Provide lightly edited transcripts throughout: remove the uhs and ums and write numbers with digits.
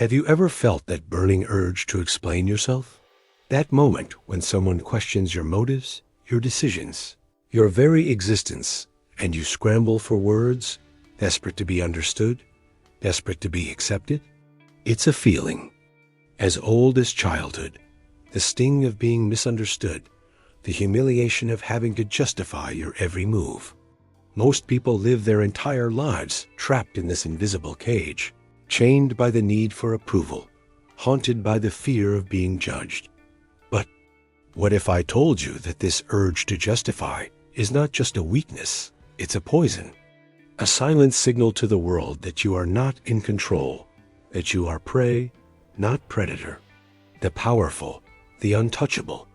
Have you ever felt that burning urge to explain yourself? That moment when someone questions your motives, your decisions, your very existence, and you scramble for words, desperate to be understood, desperate to be accepted? It's a feeling as old as childhood, the sting of being misunderstood, the humiliation of having to justify your every move. Most people live their entire lives trapped in this invisible cage, chained by the need for approval, haunted by the fear of being judged. But what if I told you that this urge to justify is not just a weakness, it's a poison, a silent signal to the world that you are not in control, that you are prey, not predator, the powerful, the untouchable,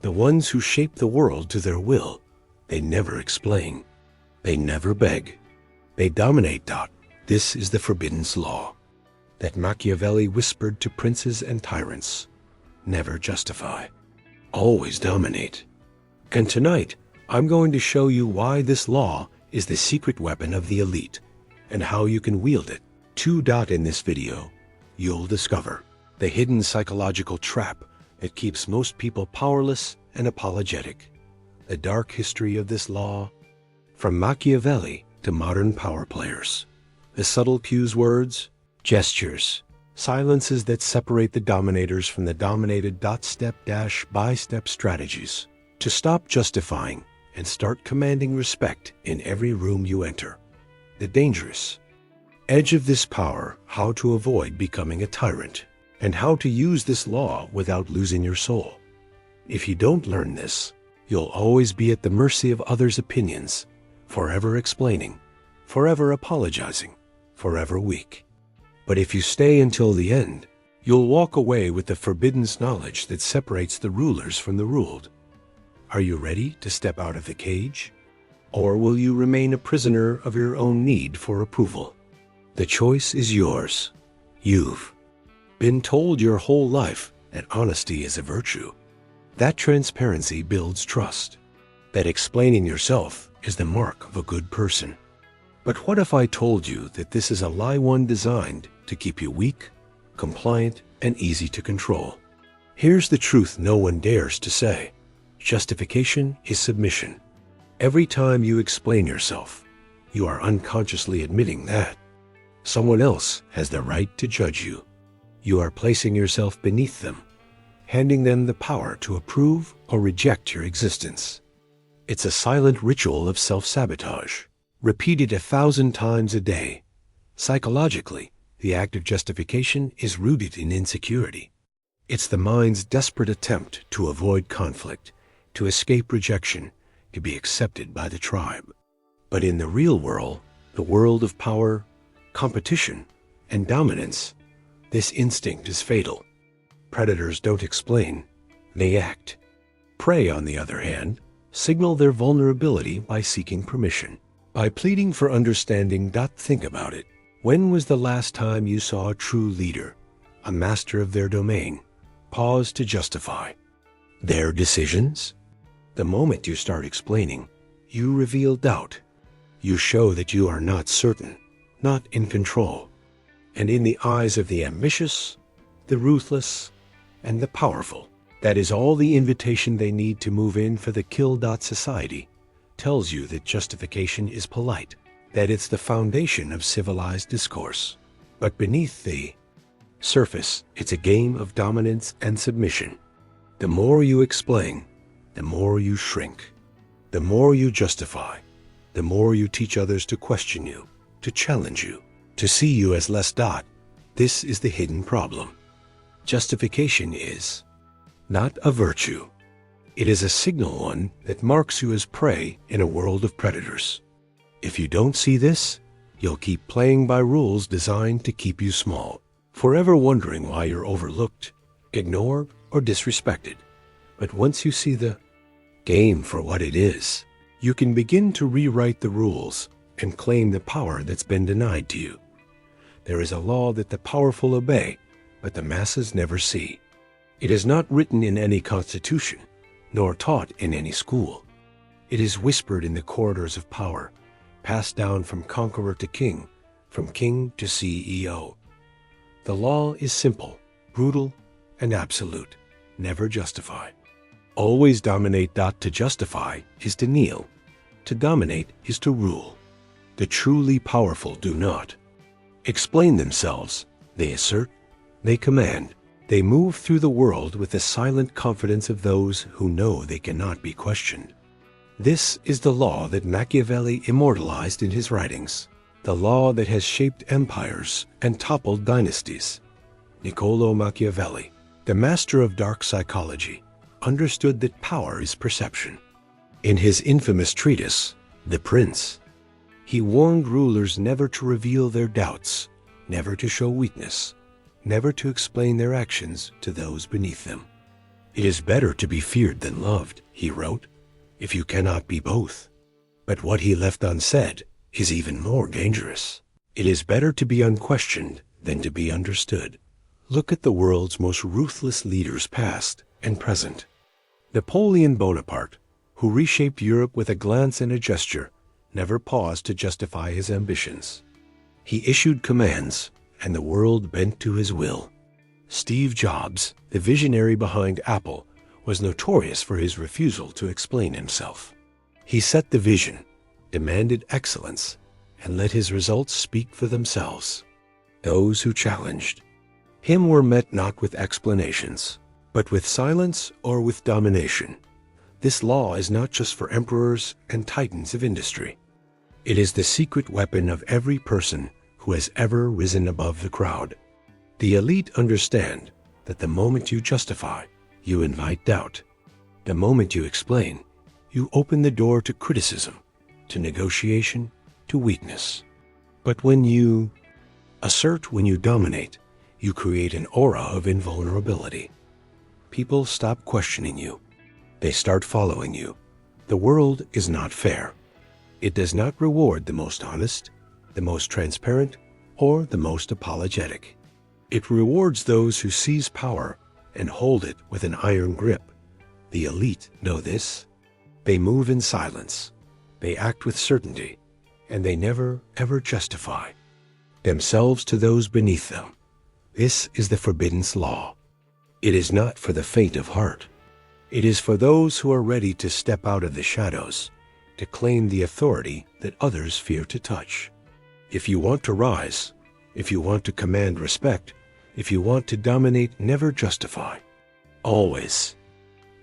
the ones who shape the world to their will. They never explain. They never beg. They dominate. This is the forbidden law that Machiavelli whispered to princes and tyrants. Never justify. Always dominate. And tonight, I'm going to show you why this law is the secret weapon of the elite and how you can wield it. In this video, you'll discover the hidden psychological trap that keeps most people powerless and apologetic, the dark history of this law, from Machiavelli to modern power players, the subtle cues, words, gestures, silences that separate the dominators from the dominated. Step-by-step strategies to stop justifying and start commanding respect in every room you enter. The dangerous edge of this power, how to avoid becoming a tyrant, and how to use this law without losing your soul. If you don't learn this, you'll always be at the mercy of others' opinions, forever explaining, forever apologizing, forever weak. But if you stay until the end, you'll walk away with the forbidden knowledge that separates the rulers from the ruled. Are you ready to step out of the cage? Or will you remain a prisoner of your own need for approval? The choice is yours. You've been told your whole life that honesty is a virtue, that transparency builds trust, that explaining yourself is the mark of a good person. But what if I told you that this is a lie, one designed to keep you weak, compliant, and easy to control? Here's the truth no one dares to say. Justification is submission. Every time you explain yourself, you are unconsciously admitting that someone else has the right to judge you. You are placing yourself beneath them, handing them the power to approve or reject your existence. It's a silent ritual of self-sabotage, repeated 1,000 times a day. Psychologically, the act of justification is rooted in insecurity. It's the mind's desperate attempt to avoid conflict, to escape rejection, to be accepted by the tribe. But in the real world, the world of power, competition, and dominance, this instinct is fatal. Predators don't explain, they act. Prey, on the other hand, signal their vulnerability by seeking permission, by pleading for understanding. Think about it. When was the last time you saw a true leader, a master of their domain, pause to justify their decisions? The moment you start explaining, you reveal doubt. You show that you are not certain, not in control. And in the eyes of the ambitious, the ruthless, and the powerful, that is all the invitation they need to move in for the kill. Society tells you that justification is polite, that it's the foundation of civilized discourse. But beneath the surface, it's a game of dominance and submission. The more you explain, the more you shrink. The more you justify, the more you teach others to question you, to challenge you, to see you as less. This is the hidden problem. Justification is not a virtue. It is a signal one that marks you as prey in a world of predators. If you don't see this, you'll keep playing by rules designed to keep you small, forever wondering why you're overlooked, ignored, or disrespected. But once you see the game for what it is, you can begin to rewrite the rules and claim the power that's been denied to you. There is a law that the powerful obey, but the masses never see. It is not written in any constitution, nor taught in any school. It is whispered in the corridors of power, passed down from conqueror to king, from king to CEO. The law is simple, brutal, and absolute. Never justify. Always dominate. To justify is to kneel. To dominate is to rule. The truly powerful do not explain themselves. They assert, they command. They move through the world with the silent confidence of those who know they cannot be questioned. This is the law that Machiavelli immortalized in his writings, the law that has shaped empires and toppled dynasties. Niccolò Machiavelli, the master of dark psychology, understood that power is perception. In his infamous treatise, The Prince, he warned rulers never to reveal their doubts, never to show weakness, never to explain their actions to those beneath them. It is better to be feared than loved, he wrote, if you cannot be both. But what he left unsaid is even more dangerous. It is better to be unquestioned than to be understood. Look at the world's most ruthless leaders past and present. Napoleon Bonaparte, who reshaped Europe with a glance and a gesture, never paused to justify his ambitions. He issued commands, and the world bent to his will. Steve Jobs, the visionary behind Apple, was notorious for his refusal to explain himself. He set the vision, demanded excellence, and let his results speak for themselves. Those who challenged him were met not with explanations, but with silence or with domination. This law is not just for emperors and titans of industry. It is the secret weapon of every person who has ever risen above the crowd. The elite understand that the moment you justify, you invite doubt. The moment you explain, you open the door to criticism, to negotiation, to weakness. But when you assert, when you dominate, you create an aura of invulnerability. People stop questioning you. They start following you. The world is not fair. It does not reward the most honest, the most transparent, or the most apologetic. It rewards those who seize power and hold it with an iron grip. The elite know this. They move in silence. They act with certainty, and they never, ever justify themselves to those beneath them. This is the forbidden law. It is not for the faint of heart. It is for those who are ready to step out of the shadows, to claim the authority that others fear to touch. If you want to rise, if you want to command respect, if you want to dominate, never justify. Always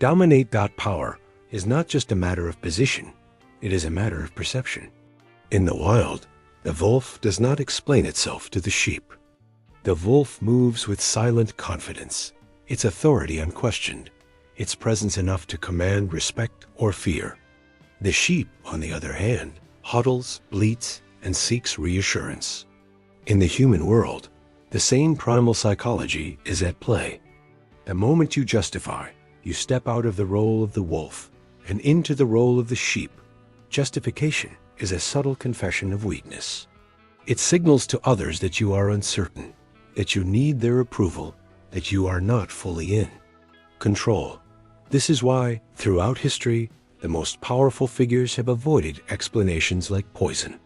dominate. Power is not just a matter of position, it is a matter of perception. In the wild, the wolf does not explain itself to the sheep. The wolf moves with silent confidence, its authority unquestioned, its presence enough to command respect or fear. The sheep, on the other hand, huddles, bleats, and seeks reassurance. In the human world, the same primal psychology is at play. The moment you justify, you step out of the role of the wolf and into the role of the sheep. Justification is a subtle confession of weakness. It signals to others that you are uncertain, that you need their approval, that you are not fully in control. This is why, throughout history, the most powerful figures have avoided explanations like poison.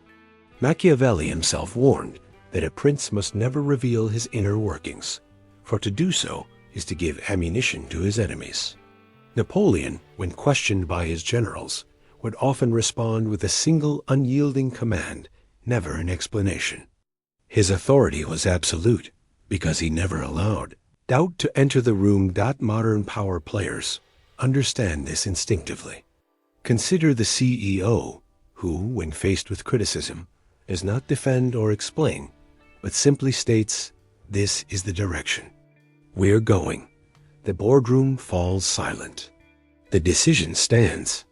Machiavelli himself warned that a prince must never reveal his inner workings, for to do so is to give ammunition to his enemies. Napoleon, when questioned by his generals, would often respond with a single unyielding command, never an explanation. His authority was absolute because he never allowed doubt to enter the room. Modern power players understand this instinctively. Consider the CEO who, when faced with criticism, does not defend or explain, but simply states, "This is the direction we're going." The boardroom falls silent. The decision stands.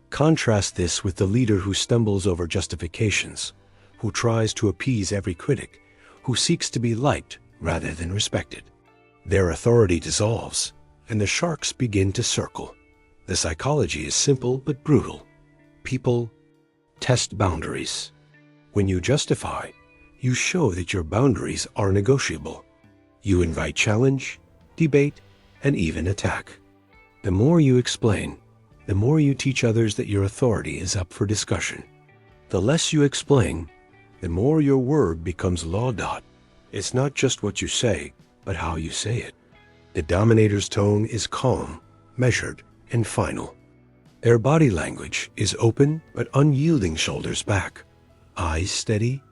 Contrast this with the leader who stumbles over justifications, who tries to appease every critic, who seeks to be liked rather than respected. Their authority dissolves, and the sharks begin to circle. The psychology is simple but brutal. People test boundaries. When you justify, you show that your boundaries are negotiable. You invite challenge, debate, and even attack. The more you explain, the more you teach others that your authority is up for discussion. The less you explain, the more your word becomes law. It's not just what you say, but how you say it. The dominator's tone is calm, measured, and final. Their body language is open but unyielding, shoulders back, eyes steady,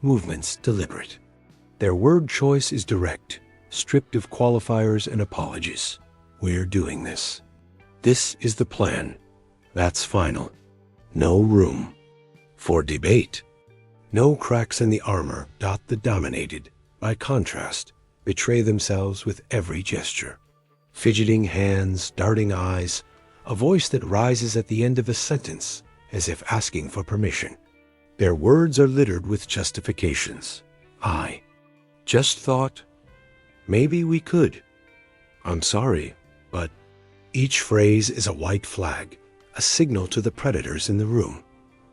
movements deliberate. Their word choice is direct, stripped of qualifiers and apologies. We're doing this. This is the plan. That's final. No room for debate. No cracks in the armor. The dominated, by contrast, betray themselves with every gesture. Fidgeting hands, darting eyes, a voice that rises at the end of a sentence as if asking for permission. Their words are littered with justifications. I just thought, maybe we could. I'm sorry, but each phrase is a white flag, a signal to the predators in the room.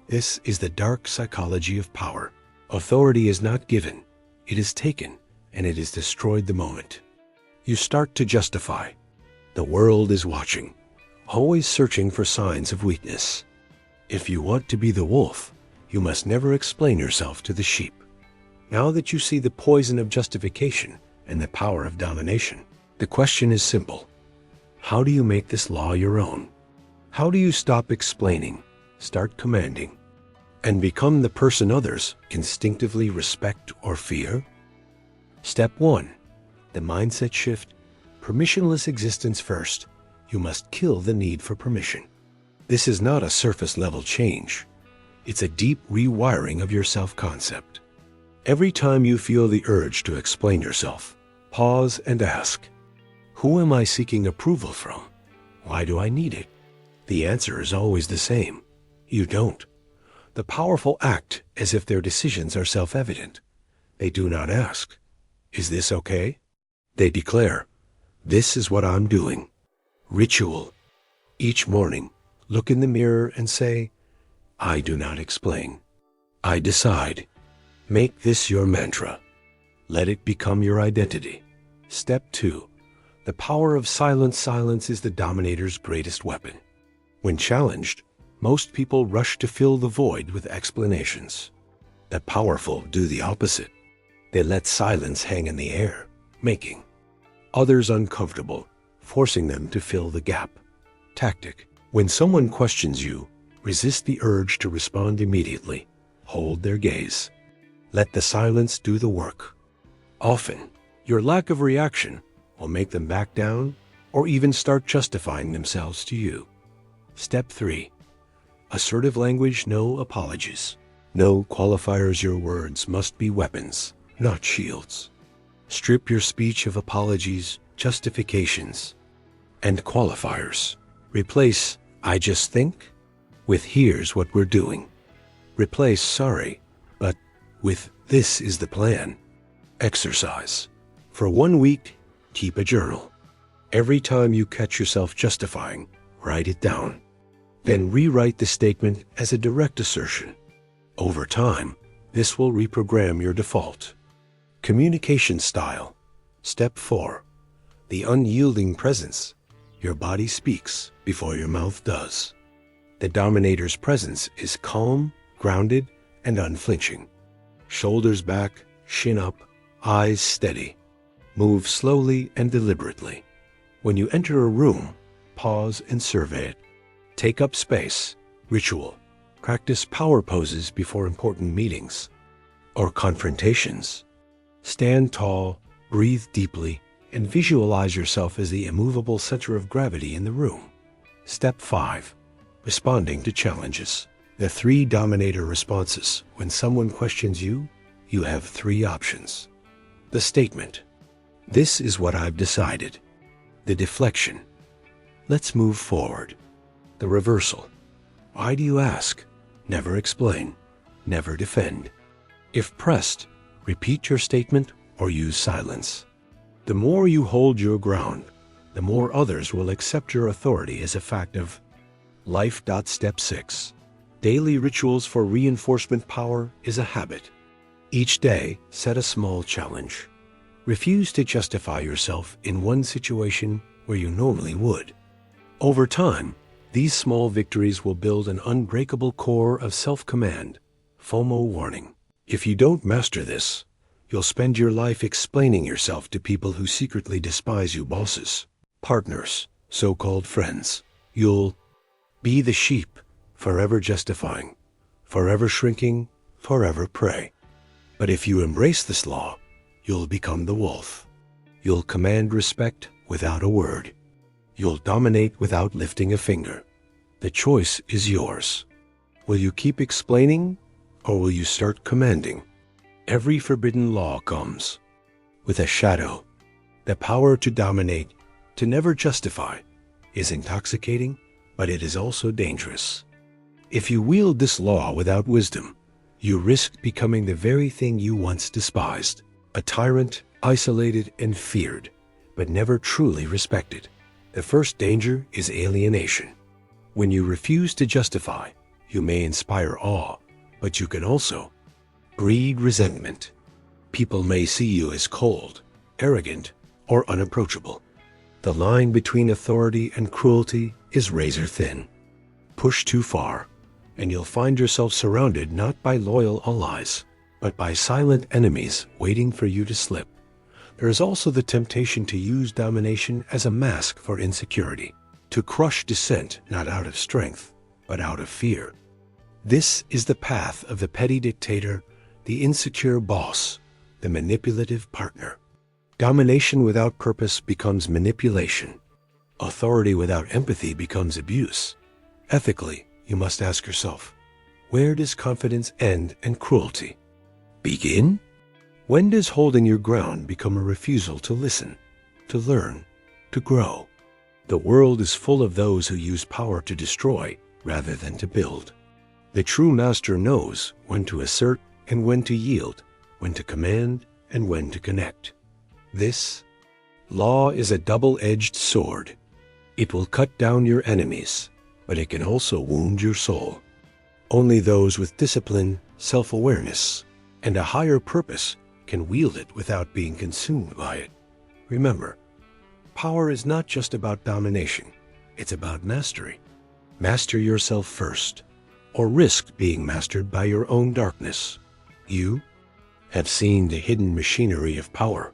This is the dark psychology of power. Authority is not given, it is taken, and it is destroyed the moment you start to justify. The world is watching, always searching for signs of weakness. If you want to be the wolf, you must never explain yourself to the sheep. Now that you see the poison of justification and the power of domination, the question is simple. How do you make this law your own? How do you stop explaining, start commanding, and become the person others instinctively respect or fear? Step 1. The mindset shift. Permissionless existence first. You must kill the need for permission. This is not a surface-level change. It's a deep rewiring of your self-concept. Every time you feel the urge to explain yourself, pause and ask, who am I seeking approval from? Why do I need it? The answer is always the same. You don't. The powerful act as if their decisions are self-evident. They do not ask, is this okay? They declare, this is what I'm doing. Ritual. Each morning, look in the mirror and say, I do not explain. I decide. Make this your mantra. Let it become your identity. Step 2. The power of silence. Silence is the dominator's greatest weapon. When challenged, most people rush to fill the void with explanations. The powerful do the opposite. They let silence hang in the air, making others uncomfortable, forcing them to fill the gap. Tactic. When someone questions you, resist the urge to respond immediately. Hold their gaze. Let the silence do the work. Often, your lack of reaction will make them back down or even start justifying themselves to you. Step 3. Assertive language, no apologies. No qualifiers. Your words must be weapons, not shields. Strip your speech of apologies, justifications, and qualifiers. Replace I just think with here's what we're doing. Replace sorry, but with this is the plan. Exercise. For 1 week, keep a journal. Every time you catch yourself justifying, write it down. Then rewrite the statement as a direct assertion. Over time, this will reprogram your default. Communication style. Step 4. The unyielding presence. Your body speaks before your mouth does. The dominator's presence is calm, grounded, and unflinching. Shoulders back, chin up, eyes steady. Move slowly and deliberately. When you enter a room, pause and survey it. Take up space. Ritual. Practice power poses before important meetings or confrontations. Stand tall, breathe deeply, and visualize yourself as the immovable center of gravity in the room. Step 5. Responding to challenges. The 3 dominator responses. When someone questions you, you have 3 options. The statement. This is what I've decided. The deflection. Let's move forward. The reversal. Why do you ask? Never explain. Never defend. If pressed, repeat your statement or use silence. The more you hold your ground, the more others will accept your authority as a fact of life. Step 6. Daily rituals for reinforcement. Power is a habit. Each day, set a small challenge. Refuse to justify yourself in one situation where you normally would. Over time, these small victories will build an unbreakable core of self-command. FOMO warning. If you don't master this, You'll spend your life explaining yourself to people who secretly despise you, bosses, partners, so-called friends. You'll be the sheep, forever justifying, forever shrinking, forever prey. But if you embrace this law, you'll become the wolf. You'll command respect without a word. You'll dominate without lifting a finger. The choice is yours. Will you keep explaining, or will you start commanding? Every forbidden law comes with a shadow. The power to dominate, to never justify, is intoxicating, but it is also dangerous. If you wield this law without wisdom, you risk becoming the very thing you once despised, a tyrant, isolated and feared, but never truly respected. The first danger is alienation. When you refuse to justify, you may inspire awe, but you can also breed resentment. People may see you as cold, arrogant, or unapproachable. The line between authority and cruelty is razor thin. Push too far, and you'll find yourself surrounded not by loyal allies, but by silent enemies waiting for you to slip. There is also the temptation to use domination as a mask for insecurity, to crush dissent not out of strength, but out of fear. This is the path of the petty dictator, the insecure boss, the manipulative partner. Domination without purpose becomes manipulation. Authority without empathy becomes abuse. Ethically, you must ask yourself, where does confidence end and cruelty begin? When does holding your ground become a refusal to listen, to learn, to grow? The world is full of those who use power to destroy rather than to build. The true master knows when to assert and when to yield, when to command and when to connect. This law is a double-edged sword. It will cut down your enemies, but it can also wound your soul. Only those with discipline, self-awareness, and a higher purpose can wield it without being consumed by it. Remember, power is not just about domination, it's about mastery. Master yourself first, or risk being mastered by your own darkness. You have seen the hidden machinery of power.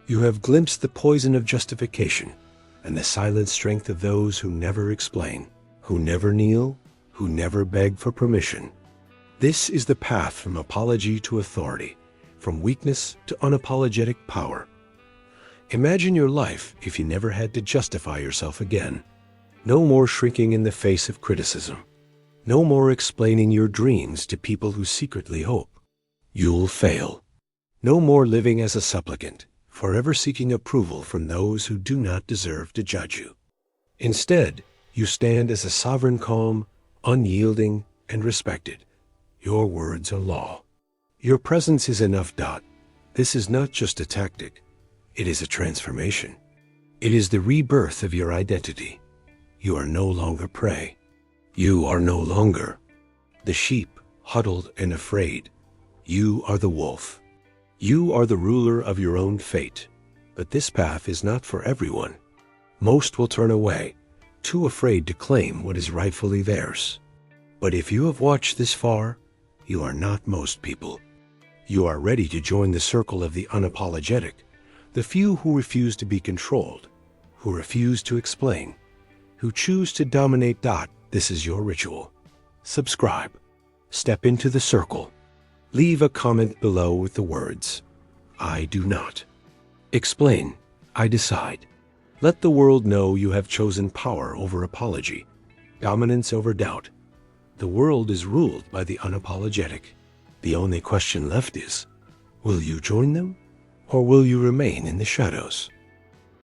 You have glimpsed the poison of justification and the silent strength of those who never explain, who never kneel, who never beg for permission. This is the path from apology to authority, from weakness to unapologetic power. Imagine your life if you never had to justify yourself again. No more shrinking in the face of criticism. No more explaining your dreams to people who secretly hope you'll fail. No more living as a supplicant, forever seeking approval from those who do not deserve to judge you. Instead, you stand as a sovereign calm, unyielding, and respected. Your words are law. Your presence is enough. This is not just a tactic. It is a transformation. It is the rebirth of your identity. You are no longer prey. You are no longer the sheep, huddled and afraid. You are the wolf. You are the ruler of your own fate. But this path is not for everyone. Most will turn away, too afraid to claim what is rightfully theirs. But if you have watched this far, you are not most people. You are ready to join the circle of the unapologetic, the few who refuse to be controlled, who refuse to explain, who choose to dominate. This is your ritual. Subscribe. Step into the circle. Leave a comment below with the words, I do not. Explain, I decide. Let the world know you have chosen power over apology, dominance over doubt. The world is ruled by the unapologetic. The only question left is, will you join them, or will you remain in the shadows?